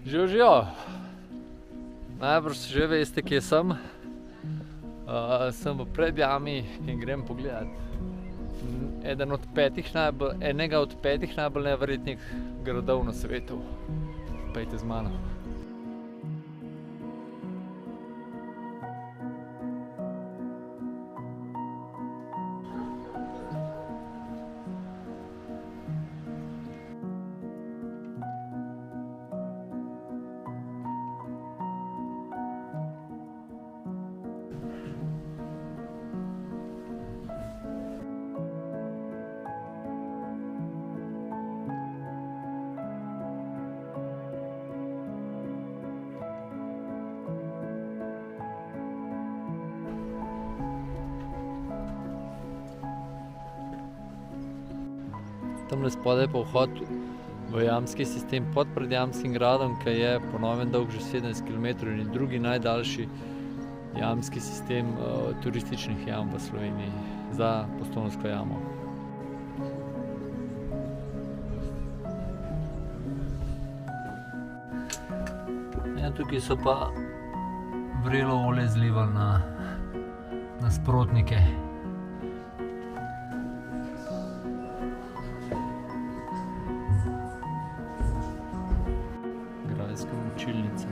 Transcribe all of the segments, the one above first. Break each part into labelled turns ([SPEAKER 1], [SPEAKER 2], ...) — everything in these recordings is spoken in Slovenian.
[SPEAKER 1] Živijo. Najbrž že veste, kje sem. Sem v Predjami in grem pogledat enega od petih najbolj neverjetnih gradov na svetu. Pojdite z mano. Tamle spodaj pa vhod v jamski sistem pod Predjamskim gradom, ki je po novem dolg že 17 km in je drugi najdaljši jamski sistem turističnih jam v Sloveniji za Postojnsko jamo. Ja, tukaj so pa vrelo olje zlivali na nasprotnike. Grajska močilnica.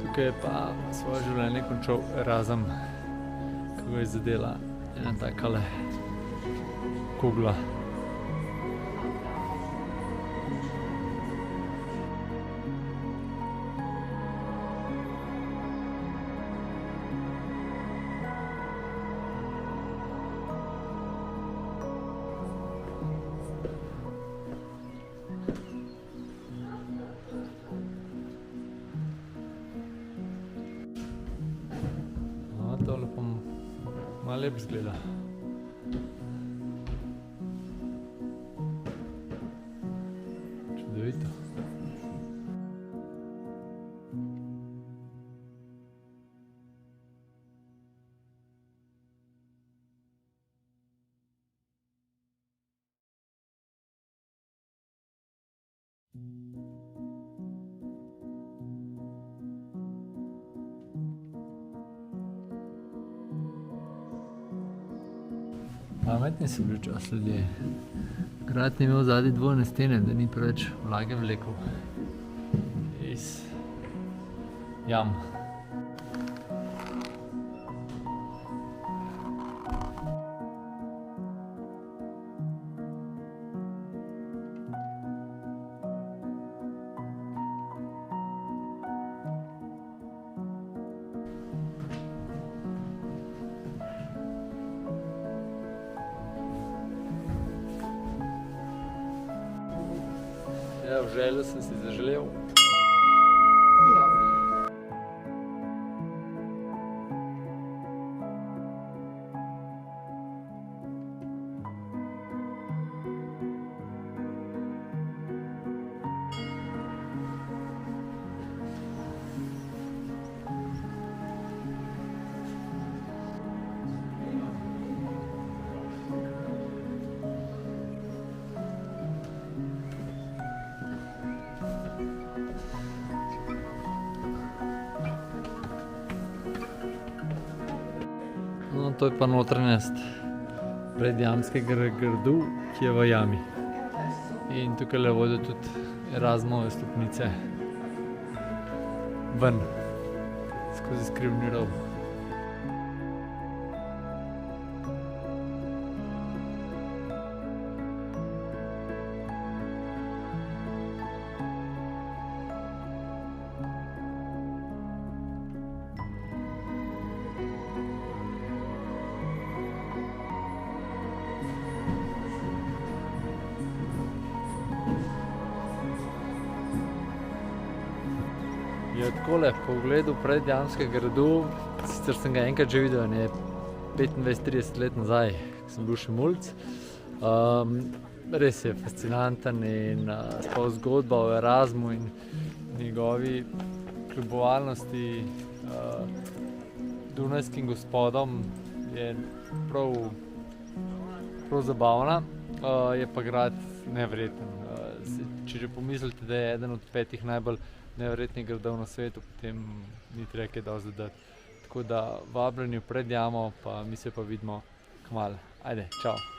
[SPEAKER 1] Tukaj je pa svoje življenje končal Erazem, ko ga je zadela ena takale kugla. Tole pa malo lep izgleda. Čudovito. Pametni so bili včasih ljudje. Grad je imel zadaj dvojne stene, da ni preveč vlage vlekel iz jam. Ja, v željo sem si zaželel. No, to je pa notranjost Predjamskega gradu, ki je v jami. In tukaj vodijo tudi Erazmove stopnice ven, skozi skrivni rov. Je takole, po ogledu Predjamskega gradu, sicer sem ga enkrat že videl, ne 25-30 let nazaj, ko sem bil še mulc. Res je fascinanten in sploh zgodba o Erazmu in njegovi kljubovalnosti dunajskim gospodom je prav zabavna, je pa grad neverjeten. Če že pomislite, da je eden od 5 najbolj neverjetnih gradov na svetu, potem ni treba kaj dosti dodati. Tako da vabljeni v Predjamo, pa mi se pa vidimo kmalu. Ajde, čau!